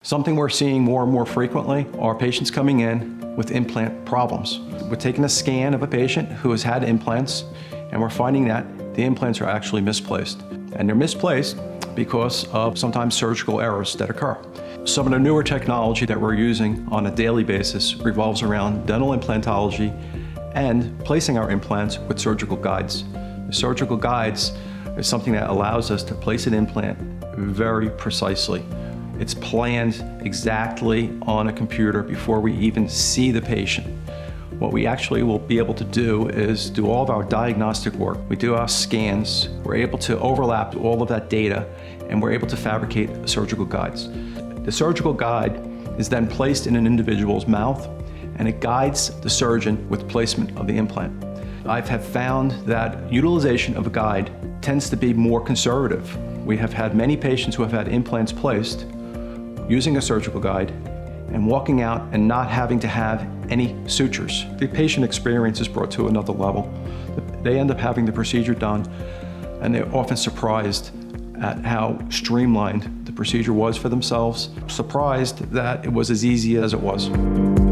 Something we're seeing more and more frequently are patients coming in with implant problems. We're taking a scan of a patient who has had implants, and we're finding that the implants are actually misplaced. And they're misplaced because of sometimes surgical errors that occur. Some of the newer technology that we're using on a daily basis revolves around dental implantology and placing our implants with surgical guides. The surgical guides is something that allows us to place an implant very precisely. It's planned exactly on a computer before we even see the patient. What we actually will be able to do is do all of our diagnostic work. We do our scans, we're able to overlap all of that data, and we're able to fabricate surgical guides. The surgical guide is then placed in an individual's mouth, and it guides the surgeon with placement of the implant. I have found that utilization of a guide tends to be more conservative. We have had many patients who have had implants placed using a surgical guide and walking out and not having to have any sutures. The patient experience is brought to another level. They end up having the procedure done, and they're often surprised at how streamlined the procedure was for themselves, surprised that it was as easy as it was.